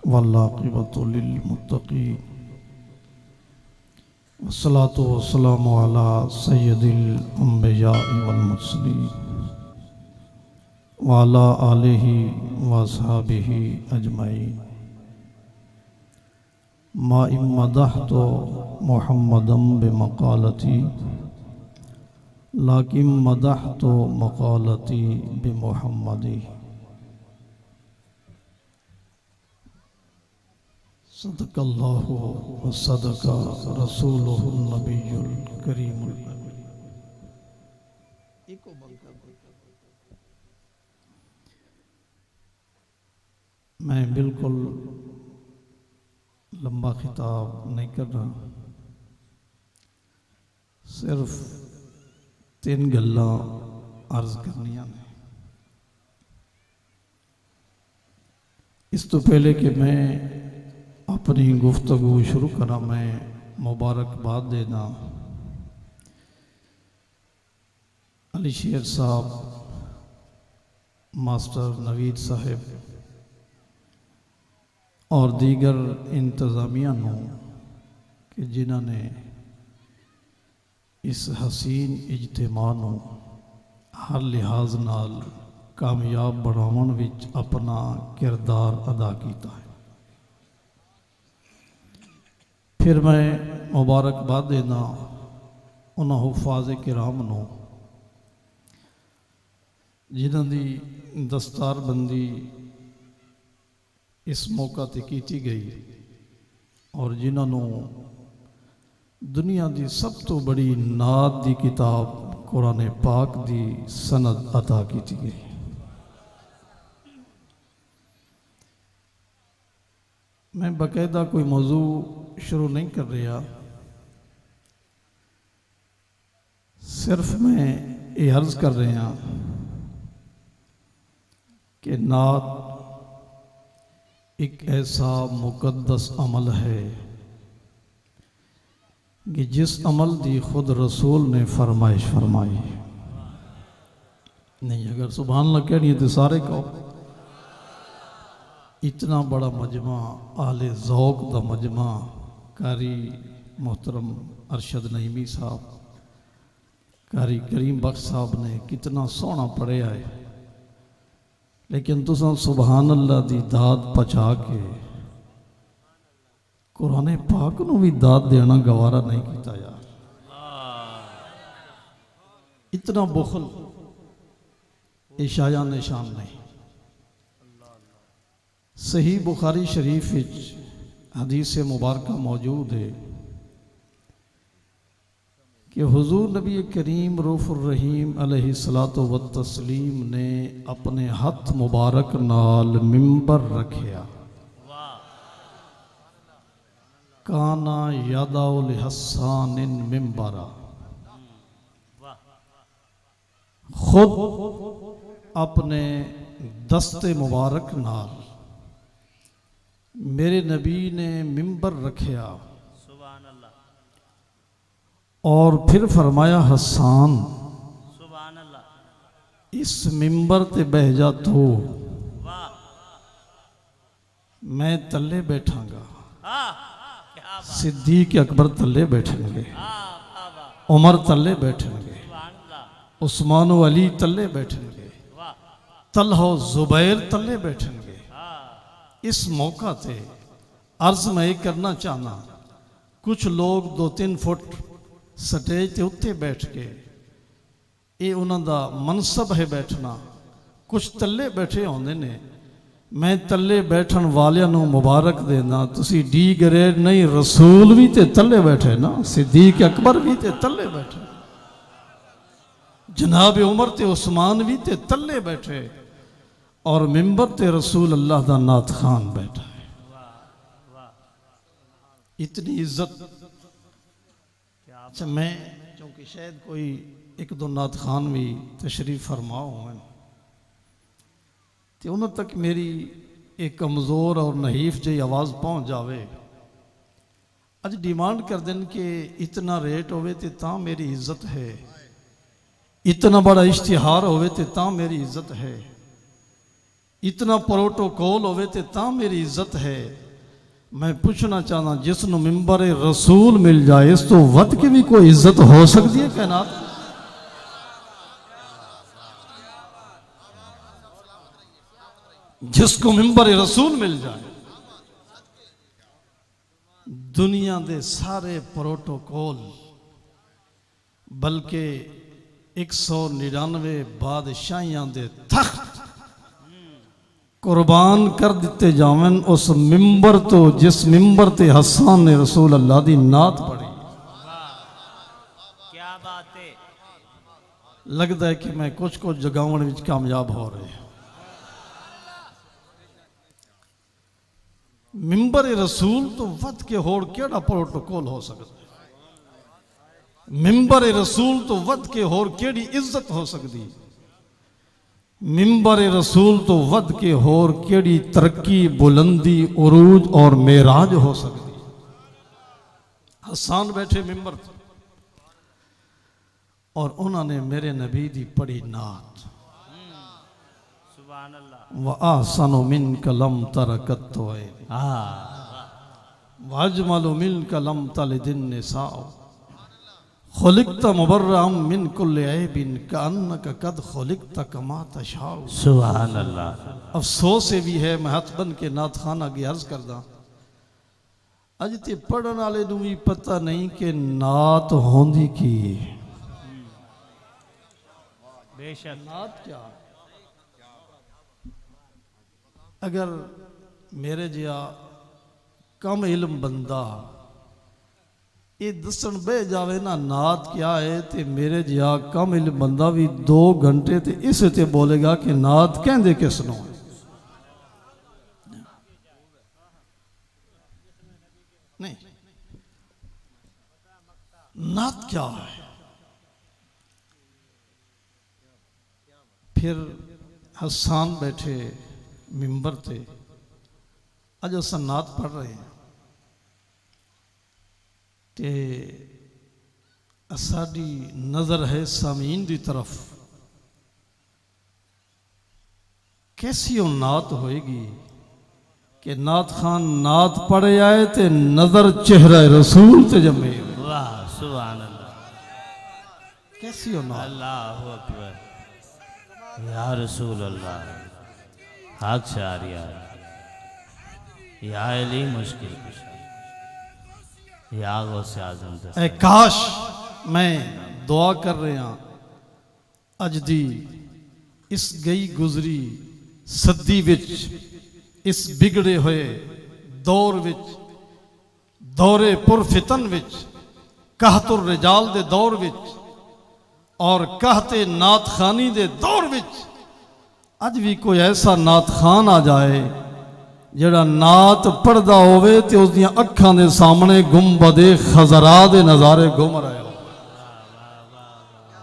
वल्लाक़िबतु लिल्मुत्तक़ीन वस्सलातु वस्सलामु अला सय्यदिल अंबिया'i वल मुरसलीन व अला आलिहि व अस्हाबिहि अजमईन। मा इम्मदहतु मुहम्मदम बिमक़ालती लाकिन मदहतु मक़ालती बिमुहम्मदी। सदक़ल्लाहु व सदक़ रसूलुहुन नबियुल करीमुल। मैं बिल्कुल लंबा खिताब नहीं कर रहा, सिर्फ 3 गल्लां अर्ज करनियां ने। इस तो पहले कि मैं अपनी गुफ्तगू शुरू करा, मैं मुबारकबाद देना अली शेर साहब, मास्टर नवीद साहब और दीगर इंतज़ामिया नूं कि जिन्होंने इस हसीन इज्तिमा नूं हर लिहाज नाल कामयाब बनाउण विच अपना किरदार अदा किया है। फिर मैं मुबारकबाद देना उन्हां हुफ़ाज़ किराम नूं जिन्हां दी दस्तारबंदी इस मौका ते कीती गई और जिन्होंने दुनिया की सब तो बड़ी नात की किताब कुरान पाक की सनद अता की गई। मैं बाकायदा कोई मौजू शुरू नहीं कर रहा, सिर्फ मैं ये अर्ज कर रहा कि नात एक ऐसा मुकद्दस अमल है कि जिस अमल की खुद रसूल ने फरमाइश फरमाई नहीं। अगर सुभान अल्लाह कहनी है तो सारे कहो। इतना बड़ा मजमा, आले ज़ौक़ दा मजमा, कारी मोहतरम अरशद नईमी साहब, कारी करीम बख्श साहब ने कितना सोहना पढ़िया है, लेकिन तुसां सुभान अल्लाह दी दाद पचा के कुरान पाक नूं भी दाद देना गवारा नहीं किया यार। इतना बुखल ये शाया निशान नहीं। सही बुखारी शरीफ विच हदीस मुबारक मौजूद है कि हुजूर नबी करीम रऊफ़ुर रहीम अलैहिस्सलातु व तस्लीम ने अपने हथ मुबारक नाल मिंबर रखिया। काना यादाउल हस्सानिन मिंबरा, खुद अपने दस्ते मुबारक नाल मेरे नबी ने मिंबर रखिया और फिर फरमाया हसान इस मिंबर ते बह जा तू, मैं तले बैठांगा। सिद्दीक अकबर तले बैठेंगे, उमर तले बैठेंगे, उस्मान व अली तले बैठेंगे, तलहा जुबैर तले बैठेंगे। इस मौका ते अर्ज मैं करना चाहना, कुछ लोग 2-3 फुट स्टेज के उत्ते बैठ के ये उन्होंने मनसब है बैठना, कुछ तले बैठे होंदे ने। मैं तले बैठन वालियां नूं मुबारक देना, तुसी डी ग्रेड नहीं, रसूल भी ते तले बैठे ना, सिद्दीक अकबर भी ते तले बैठे, जनाब उमर ते उस्मान भी ते तले बैठे और मिंबर ते रसूल अल्लाह दा नात खान बैठा है। इतनी इज्जत। अच्छा, मैं क्योंकि शायद कोई 1-2 नात खान भी तशरीफ फरमाओ हैं तो उन्होंने तक मेरी एक कमज़ोर और नहीफ जी आवाज़ पहुँच जावे। अज डिमांड कर दें कि इतना रेट होवे तो तां मेरी इज्जत है, इतना बड़ा इश्तिहार होवे तो तां मेरी इज्जत है। इतना प्रोटोकॉल होवे ते तां मेरी इज्जत है। मैं पूछना चाहना जिसनों मिंबर रसूल मिल जाए इस तो वध की भी कोई इज्जत हो सकती है कायनात? जिसको मिंबर रसूल मिल जाए दुनिया दे सारे प्रोटोकॉल बल्कि 199 बादशाहियां दे तख्त कुर्बान कर दिते जावन उस मिंबर तो जिस मिंबर ते हसन ने रसूल अल्लाह दी नात पढ़ी। क्या बात है। लगता है कि मैं कुछ जगावन विच कामयाब हो रहे। मिंबर रसूल तो वध के होड़ केड़ा प्रोटोकॉल हो सकता है? मिंबर रसूल तो वध के होड़ केड़ी इज्जत हो सकती? मिंबर रसूल तो वध के होर केड़ी तरक्की बुलंदी उरूज और मेराज हो सकती। हसन बैठे मिंबर और उन्होंने मेरे नबी दी पढ़ी नात सुभान अल्लाह। व आसनु मिन कलम तरकत वाजमलु मिन कलम तलिदिन निसाओ खुलिकता मुबर्रम मिन कुल्लि ऐबिन कअन्नका कद खुलिकता कमा तशाओ। सुभान अल्लाह। अफसोस से भी है मैं हाथ बन के नात खाना की अर्ज करदा अज ते पढ़न वाले नूं भी पता नहीं कि नात होंदी की। बेशक नात क्या? अगर मेरे जिया कम इल्म बंदा ये दसन बह जावे ना नात क्या है ते मेरे जिया कम इल्म बंदा भी 2 घंटे ते इस ते बोलेगा कि नात कहंदे किसनों है। नहीं, नात क्या है? फिर हसन बैठे मिंबर ते अज अस नात पढ़ रहे हैं ते साडी नजर है सामीन दी तरफ। कैसी वो नात होएगी कि नात खान नात पढ़े आए ते नजर चेहरा रसूल ते जमे। वाह सुभान अल्लाह। कैसी वो नात? अल्लाहु अकबर या रसूल अल्लाह। हक शारिया या अली मुश्किल कुशा या गौसे आज़म दस्ता। ऐ काश मैं दुआ कर रहा अज दी इस गई गुजरी सदी विच इस बिगड़े हुए दौर विच दौरे पुरफितन विच कहतुर रिजाल दे दौर विच और कहते नात खानी दे दौर विच अज भी कोई ऐसा नात खान आ जाए जड़ा नात पढ़दा होवे ते उसदियां अखां दे सामने गुंबदे खजरा दे नजारे घूम रहे हो।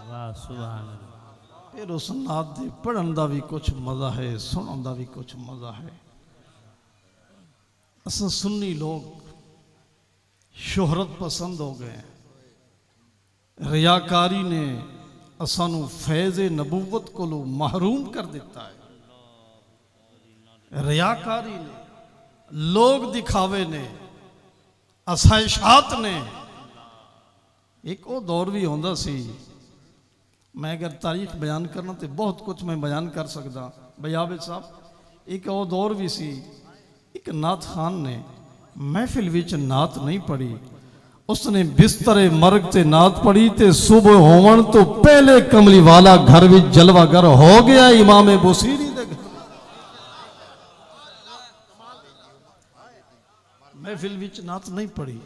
वाह सुभान अल्लाह। फिर उस नात दे पढ़न दा भी कुछ मजा है, सुनन दा भी कुछ मजा है। असां सुन्नी लोग शोहरत पसंद हो गए। रियाकारी ने असानू फैज़ नबूवत को महरूम कर दिता है। रियाकारी ने, लोग दिखावे ने, असाइशात ने। एक वो दौर भी होंदा सी, मैं अगर तारीख बयान करना तो बहुत कुछ मैं बयान कर सकता। बयावे साहब एक वो दौर भी सी, एक नात खान ने महफिल विच नात नहीं पढ़ी, उसने बिस्तरे मर्ग ते नात पढ़ी ते सुबह होवन तो पहले कमली वाला घर विच जलवागर हो गया इमाम बुसीरी दे घर। महफिल विच नात नहीं पढ़ी,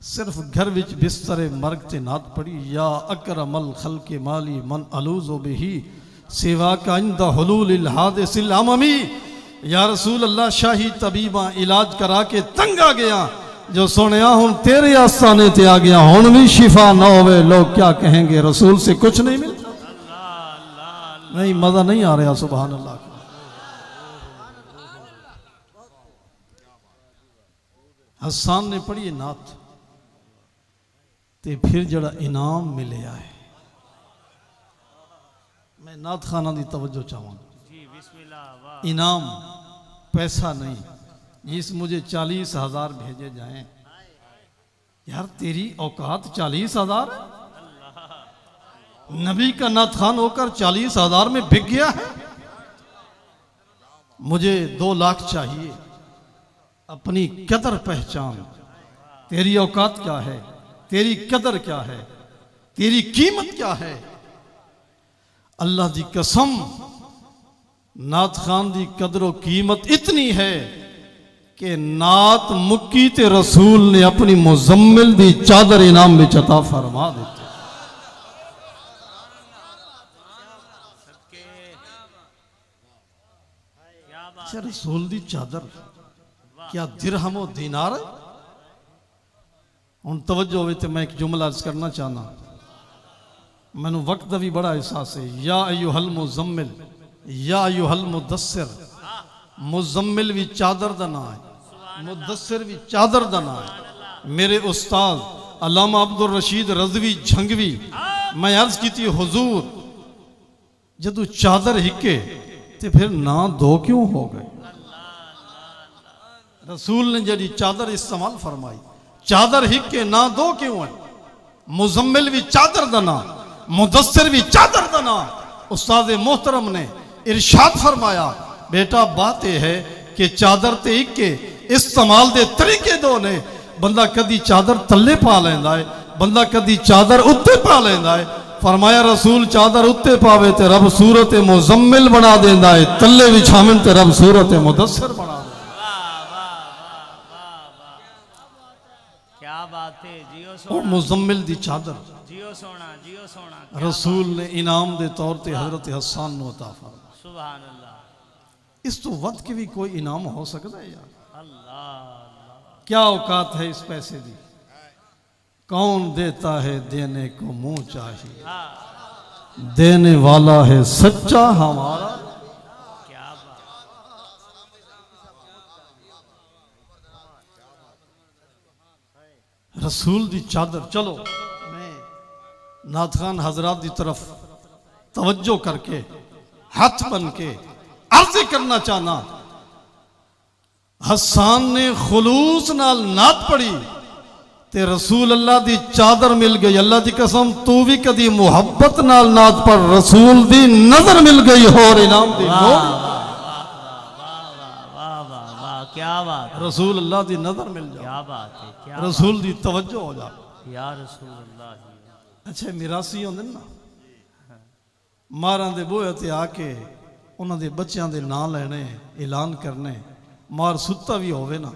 सिर्फ घर विच बिस्तरे मर्ग ते नात पढ़ी। या अकरमल खल्के माली मन अलूज़ो बिही सेवा का इंदा हुलूलिल हादिसिल अममी। या रसूल अल्लाह शाही तबीबा इलाज करा के तंग आ गया, जो सुनिया हूं तेरे आस्थाने ते आ गया, हुण भी शिफा ना होवे लोग क्या कहेंगे, रसूल से कुछ नहीं मिलता। नहीं, मजा नहीं आ रहा। सुभान अल्लाह। हसन ने पढ़ी नात ते फिर जड़ा इनाम मिले आए। मैं नात खाना की तवज्जो चाहूँगा। इनाम पैसा नहीं, जिस मुझे 40,000 भेजे जाएं। यार तेरी औकात 40,000 है? नबी का नात खान होकर 40,000 में बिक गया है। मुझे 2 लाख चाहिए। अपनी कदर पहचान। तेरी औकात क्या है, तेरी कदर क्या है, तेरी कीमत क्या है। अल्लाह दी कसम, नात खान दी कदर कीमत इतनी है कि नात मुक्की ते रसूल ने अपनी मुजम्मिल दी चादर इनाम में अता फरमा दी। रसूल दी चादर क्या दिरहमो दीनार है? हुण तवज्जो होवे ते मैं एक जुमला अर्ज करना चाहना। मैनू वक्त दा भी बड़ा एहसास है। या अय्युहल मुज़म्मिल, या अय्युहल मुदस्सिर। मुज़म्मिल भी चादर दा नाम है, मुदस्सिर भी चादर दा नाम है। मेरे उस्ताद अल्लामा अब्दुल रशीद रज़वी झंगवी मैं अर्ज की थी, हुजूर जदू चादर हिके ते फिर ना दो क्यों हो गए? रसूल ने जड़ी चादर इस्तेमाल फरमाई, चादर हिके ना दो क्यों है? मुजम्मिल भी चादर दना, मुदस्सिर भी चादर दना। उस्ताद मोहतरम ने इरशाद फरमाया, बेटा बात यह है कि चादर ते हिके इस्तेमाल दे तरीके दो ने। बंदा कदी चादर तले पा लेंदा है, बंदा कदी चादर उत्ते पा लेंदा है। फरमाया रसूल चादर उत्ते पावे ते रब सूरत मुजम्मिल बना देंदा है, तले विछावन ते रब सूरत मुदस्सिर बना दे। क्या बात है, जियो ओ सोना, मुजम्मिल दी चादर जियो सोना, जियो सोना। रसूल ने इनाम दे तौर ते हजरत हसन नु अता फरमाया। सुभान अल्लाह। इस तो वक्त के भी कोई इनाम हो सकता है यार? अल्लाह, क्या औकात है इस पैसे दी? कौन देता है देने को मुंह चाहिए, देने वाला है सच्चा हमारा। क्या बात। रसूल दी चादर। चलो मैं नात खान हजरात की तरफ तवज्जो करके हाथ बन के अर्ज करना चाहना। हसन ने खुलूस नाल नात पढ़ी ते रसूल अल्लाह दी चादर मिल गई। अल्लाह दी कसम तू भी कदी मुहब्बत नाल नात पढ़, रसूल दी नजर मिल गई होर इनाम दी लोड़। क्या बात, रसूल अल्लाह दी नजर मिल जाए, क्या बात है, क्या रसूल दी तवज्जो हो जाए। या रसूल अल्लाह। अच्छा मिरासी होंदे ना, मारां दे बोए ते आके उन्हां दे बच्चों दे नां लेने, ऐलान करने। मार सुत्ता भी होवे ना,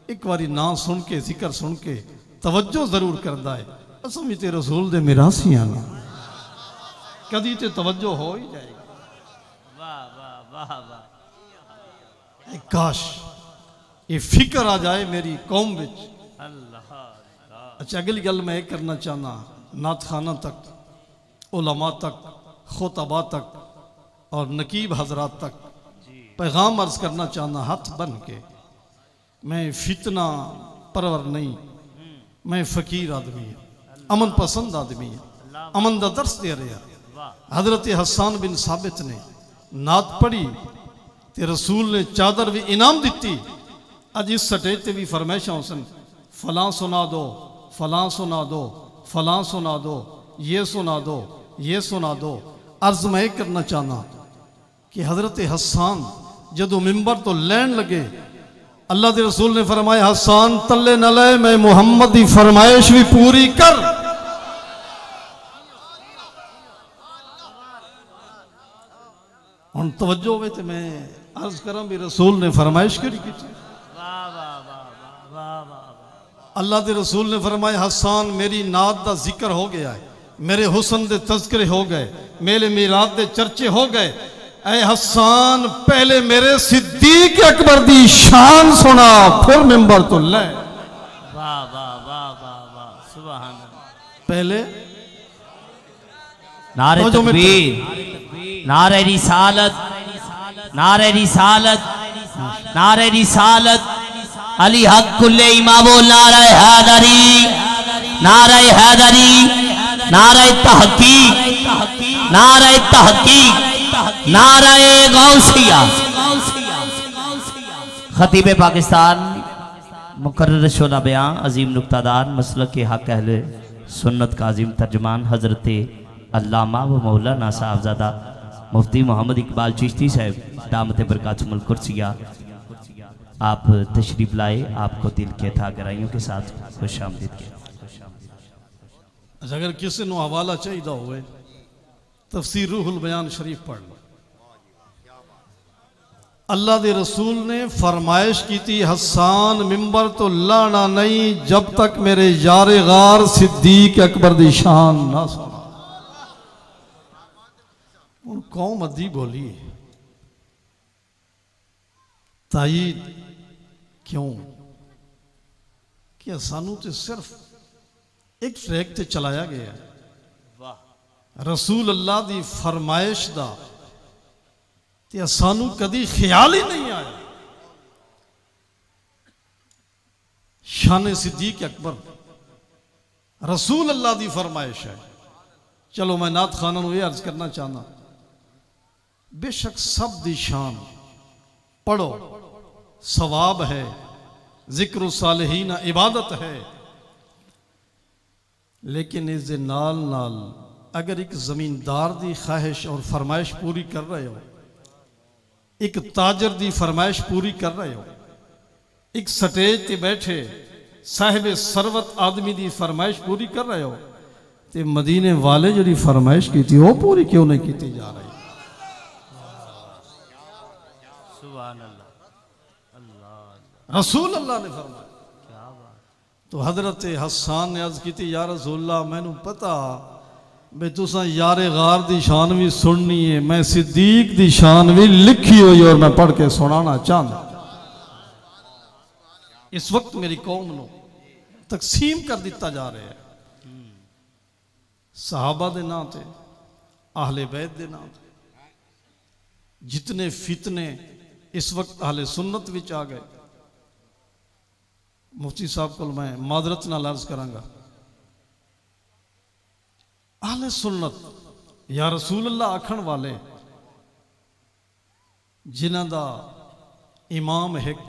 एक बारी नां सुन के जिक्र सुन के तवज्जो जरूर करता है। असम भी ते रसूल दे मिरासी ना, कदी ते तवज्जो हो ही जाएगी। वाह वाह वाह वाह। काश ये फिक्र आ जाए मेरी कौम विच। अल्लाह। अच्छा अगली गल मैं एक करना चाहना, नात खाना तक, उलमा तक, खुतबा तक और नकीब हजरात तक पैगाम अर्ज करना चाहना हाथ बन के। मैं फितना परवर नहीं, मैं फकीर आदमी है, अमन पसंद आदमी है, अमन का दर्स दे रहा। हजरत हसन बिन साबित ने नात पढ़ी ते रसूल ने चादर भी इनाम दी। अज इस स्टेज ते भी फरमाइशा हुसन, फलां सुना दो, फलां सुना दो, फलां सुना दो, ये सुना दो, ये सुना दो। अर्ज मैं करना चाहना कि हजरत हसन जदों मिंबर तो लैन लगे, अल्लाह के रसूल ने फरमाया हसन तले न ले, मैं मुहम्मद की फरमाइश भी पूरी कर। हुण तवज्जो होवे ते मैं अर्ज करां भी रसूल ने फरमाइश करी की? अल्लाह के रसूल ने फरमाया हसन मेरी नात का जिक्र हो गया है, मेरे हुसन दे तज़किरे हो गए, मेरे मीरात दे चर्चे हो गए। ऐ हसन पहले मेरे सिद्दीक अकबर दी शान सुना, फिर मिंबर तो ले। वाह वाह वाह वाह वाह, सुभान अल्लाह। पहले नारे तकबीर, नारे रिसालत, नारे रिसालत, नारे रिसालत। अली हक कुल्ले इमामो नारे हैदरी, नारे हैदरी, नारे तहकीक, नारे तहकीक, नाराए गौसिया। खतीब पाकिस्तान मुकर्रर शोना बयां अजीम नुक्तादार मसलक के हक अहले सुन्नत का अजीम तर्जमान हजरत अल्लामा व मौलाना साहबजादा मुफ्ती मोहम्मद इकबाल चिश्ती साहब दामत बरकातुहुल कुर्सिया, आप तशरीफ लाए, आपको दिल के था गहराइयों के साथ खुश आमदीद किया। अगर किसी को हवाला चाहिए हुए तफसीर रूहुल बयान शरीफ पढ़ लो। अल्लाह के रसूल ने फरमाइश की थी, हसान मिंबर तो लाना नहीं जब तक मेरे यारे गार सिद्दीक अकबर दी शान ना सुना। उन कौम अद्दी बोली ताईद क्यों कि सानू तो सिर्फ एक ट्रैक ते चलाया गया रसूल अल्लाह दी फरमाइश दा ते सानू कदी ख्याल ही नहीं आया। शान सिद्दीक अकबर रसूल अल्लाह दी फरमाइश है। चलो मैं नात खाना ये अर्ज करना चाहना, बेशक सब दी शान पढ़ो सवाब है, जिक्र सालिहीन इबादत है, लेकिन इस दे नाल नाल अगर एक जमींदार दी ख्वाहिश और फरमाइश पूरी कर रहे हो, एक ताजर दी फरमाइश पूरी कर रहे हो, एक स्टेज ते बैठे साहिब सरवत आदमी दी फरमाइश पूरी कर रहे हो, ते मदीने वाले जी फरमाइश की थी वो पूरी क्यों नहीं की जा रही। रसूल अल्लाह ने फरमाया। तो हजरत हसन ने अर्ज की, या रसूलल्लाह मैनू पता बे तुसा यारे गार दी शान भी सुननी है, मैं सिद्दीक दी शान भी लिखी हुई और मैं पढ़ के सुनाना चाहता। इस वक्त मेरी कौम को तकसीम कर दिता जा रहा है सहाबा दे नाम ते, आहले बैत दे नाम ते। जितने फितने इस वक्त आहले सुन्नत विच आ गए, मुफ्ती साहब को मैं मादरत नाल अर्ज करांगा, आहले सुन्नत या रसूल अल्लाह आखण वाले जिन्हां दा इमाम एक,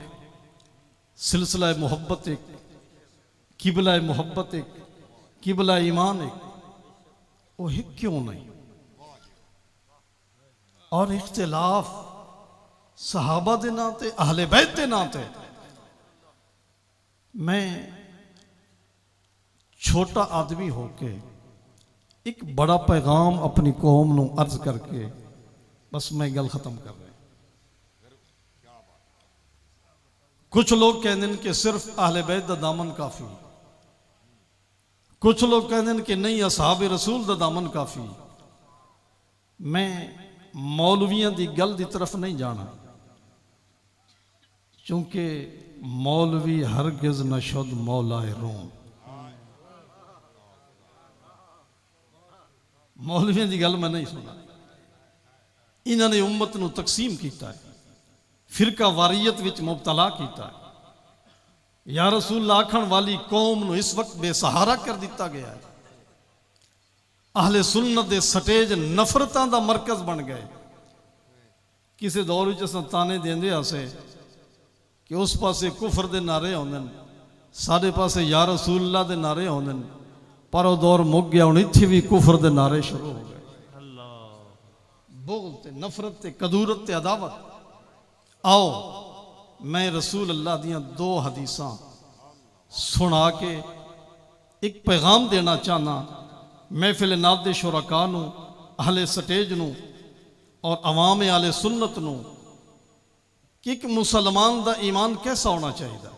सिलसिला मुहब्बत एक, किबला मुहब्बत एक, किबला ईमान एक, वो एक क्यों नहीं। और इख्तिलाफ सहाबा दे नाते, अहले बैत दे नाते मैं छोटा आदमी होके एक बड़ा पैगाम अपनी कौम नू अर्ज करके बस मैं गल खत्म कर रहा। कुछ लोग कहते हैं कि सिर्फ अहले बैत दा दामन काफी, कुछ लोग कहते हैं कि नहीं असहाब रसूल दा दामन काफी। मैं मौलवियां दी गल दी तरफ नहीं जाना, क्योंकि मौलवी हरगिज न शुद्ध मौलाए रोम। मौलवियों की गल मैं नहीं सुना। इन्होंने उम्मत नू तकसीम किया है, फिरका वारियत विच मुबतला किया है। या रसूल आखण वाली कौम नू इस वक्त बेसहारा कर दिता गया है। आहले सुन्नत दे स्टेज नफरतां दा मरकज बन गए। किसी दौर विच असां ताने देंदे आसे कि उस पासे कुफर दे नारे आउंदे ने, साडे पासे या रसूलुल्लाह दे नारे आउंदे ने, पर वो दौर मुक गया। हुण इत्थे भी कुफर दे नारे शुरू हो गए। बुग़्ज़ ते नफरत ते कदूरत ते अदावत। आओ मैं रसूल अल्लाह दियां दो हदीसां सुना के एक पैगाम देना चाहना महफिल नादे शुरका नू, अहले स्टेज नू और अवाम आले सुन्नत नू कि एक मुसलमान दा ईमान कैसा होना चाहिए।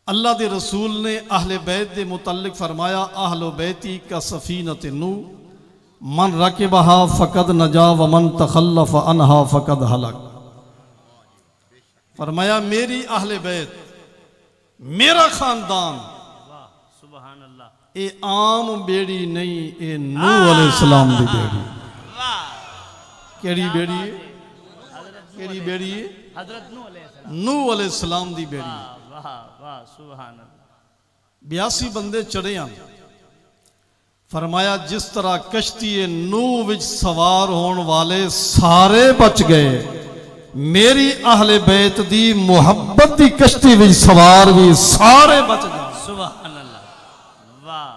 अल्लाह दे रसूल ने अहले बैत दे मुतल्लिक फरमाया, अहलो बैती का सफीनत नू मन रकिबहा फकद नजा व मन तखल्लफ अनहा फकद हलक। फरमाया मेरी अहले बैत, मेरा खानदान ए आम बेड़ी नहीं, ए नूह अलैहिस्सलाम दी बेड़ी। केड़ी बेड़ी है? केड़ी बेड़ी है? नूह अलैहिस्सलाम दी बेड़ी। 82 बंदे चढ़े हैं। फरमाया जिस तरह कश्ती नूह विच सवार होने वाले सारे बच गए, मेरी अहले बैत दी मुहब्बत दी कश्ती विच सवार भी सारे बच गए। सुभान अल्लाह, वाह।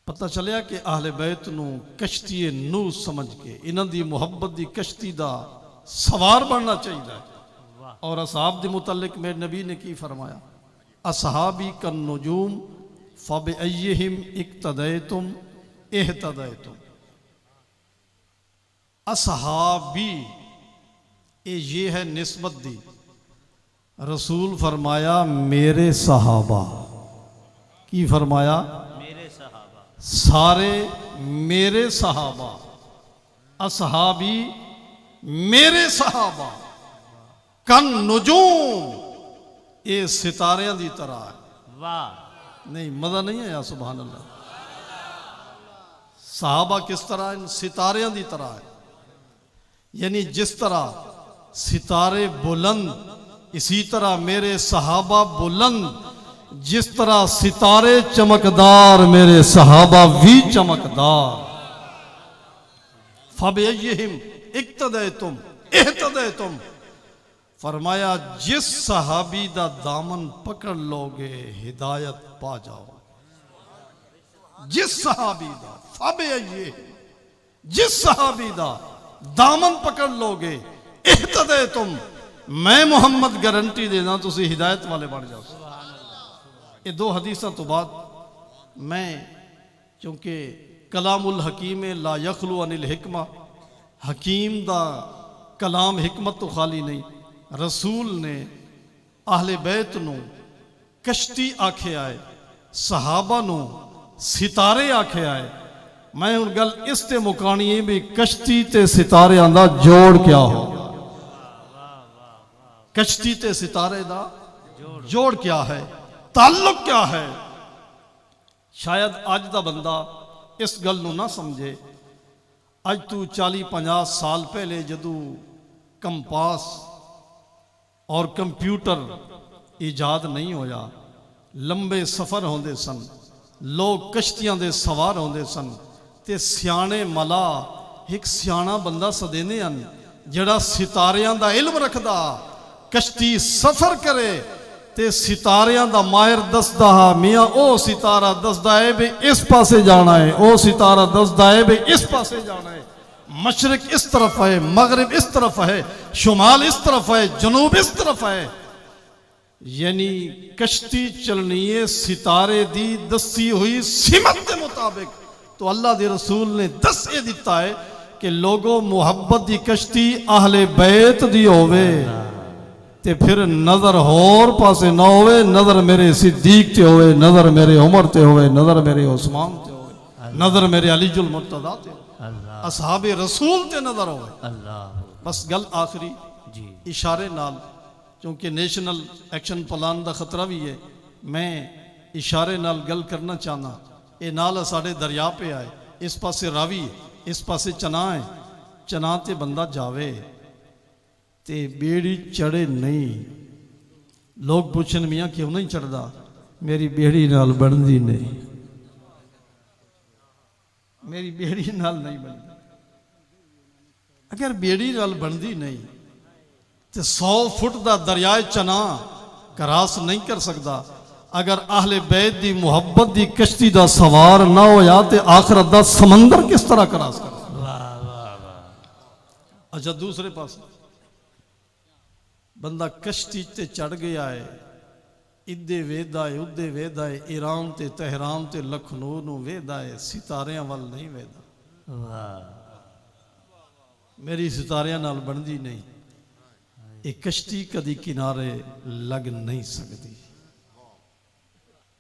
पता चलिया कि अहले बैत नू कश्ती नूह समझ के इन्हां दी मुहब्बत दी कश्ती दा सवार बनना चाहिए। और असहाब दे मुतल्लिक मेरे नबी ने की फरमाया, असहाबी कन नुजूम फबिअय्यिहिम इक्तदैतुम इहतदैतुम। असहाबी ये है निस्बत दी। रसूल फरमाया मेरे सहाबा, की फरमाया मेरे सहाबा, सारे मेरे सहाबा। असहाबी मेरे सहाबा कन नुजूम, ये सितारियां दी तरह है। वाह। नहीं मजा नहीं आया? सुभान अल्लाह। सहाबा किस तरह? इन सितारियां दी तरह है। यानी जिस तरह सितारे बुलंद, इसी तरह मेरे सहाबा बुलंद। जिस तरह सितारे चमकदार, मेरे सहाबा भी चमकदार। फबिअय्यिहिम इक्तदैतुम इहतदैतुम। फरमाया जिस सहाबी दा दामन पकड़ लोगे हिदायत पा जाओ। जिस सहाबी दा फबिअय्यिहिम, जिस सहाबी दा दामन पकड़ लोगे इहतदैतुम, मैं मोहम्मद गारंटी देना तुसी हिदायत वाले बन जाओ। ये दो हदीसां तो बाद मैं, क्योंकि कलामुल हकीम ला यखलू अनिल हिकमा, हकीम दा कलाम हिकमत तो खाली नहीं। रसूल ने आहले बैत नू कश्ती आखे आए, सहाबा नू सितारे आखे आए। मैं हुण गल इस ते मुकानी है भी कश्ती ते सितारे दा जोड़ क्या हो। कश्ती ते सितारे दा जोड़ क्या है, ताल्लुक क्या है। शायद अज दा बंदा इस गल नू ना समझे। अज तू 40-50 साल पहले जदू कंपास और कंप्यूटर ईजाद नहीं होया, लंबे सफ़र होंदे सन, लोग कश्तियां दे सवार होंदे सन, ते सियाणे मला एक सियाणा बंदा सदेने हन जड़ा सितारियां दा इल्म रखदा, कश्ती सफ़र करे ते सितारियां दा माहिर दसदा हा, मियाँ ओ सितारा दसदा है भी इस पासे जाना है, ओ सितारा दसदा है भी इस पासे जाना है, मशरिक इस तरफ है, मगरिब इस तरफ है, शुमाल इस तरफ है, जनूब इस तरफ है। यानी कश्ती चलनी है सितारे दी दसी हुई सिमत के मुताबिक। तो अल्लाह दे रसूल ने दस ये दिता है कि लोगों मुहब्बत दी कश्ती अहले बैत दी होवे ते फिर नजर होर पासे ना होवे, नजर मेरे सिद्दीक ते होवे, नजर मेरे उमर ते होवे, नजर मेरे उस्मान ते होवे, नजर मेरे अलीजुल मुर्तदा ते होवे, असहाबे रसूल ते नजर होवे। बस गल आखिरी जी इशारे नाल, क्योंकि नेशनल एक्शन प्लान का खतरा भी है, मैं इशारे नाल गल करना चाहना। ये नाल साढ़े दरिया पे आए, इस पासे रावी है, इस पासे चना है। चना ते बंदा जावे ते बेड़ी चढ़े नहीं। लोग पूछन मियाँ क्यों नहीं चढ़ता? मेरी बेड़ी नाल बनती नहीं, मेरी बेड़ी नाल नहीं बनती। अगर बेड़ी नाल बनती नहीं तो 100 फुट का दरियाए चना क्रॉस नहीं कर सकता। अगर अहले बैत दी मुहब्बत दी कश्ती दा सवार ना होया तो आखरत दा समंदर किस तरह क्रॉस कर। अच्छा दूसरे पास बंदा कश्ती ते चढ़ गया है, इदे वेदा है उदे वेदा है, ईरान ते तेहरान ते लखनऊ नू वेदा है, सितारियां वाल नहीं वेदा। मेरी सितारियां नाल बनदी नहीं, एक कश्ती कदी किनारे लग नहीं सकती।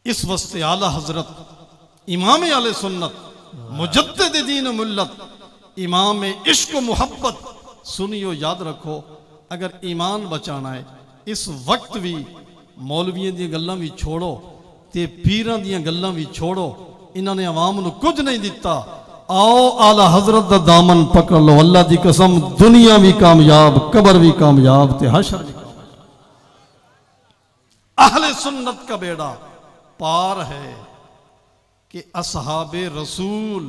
इस वस्ते आला हजरत इमाम आले सुन्नत मुजद्दिद दीन मिल्लत इमाम इश्क मुहब्बत, सुनियो याद रखो, अगर ईमान बचाना है इस वक्त भी मौलवियों दी गल्लां भी छोड़ो ते पीरां दी गल्लां भी छोड़ो। इन्होंने अवाम नू कुछ नहीं दिता। आओ आला हजरत दा दामन पकड़ लो, अल्लाह दी कसम दुनिया भी कामयाब, कबर भी कामयाब ते हशर भी कामयाब। अहले सुन्नत का बेड़ा पार है, कि असहाबे रसूल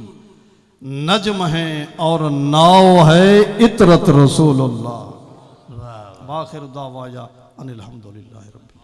नजम है और नाव है इतरत रसूलुल्लाह। आखिर दावाया अनिल हम्दुलिल्लाहि रब्बिल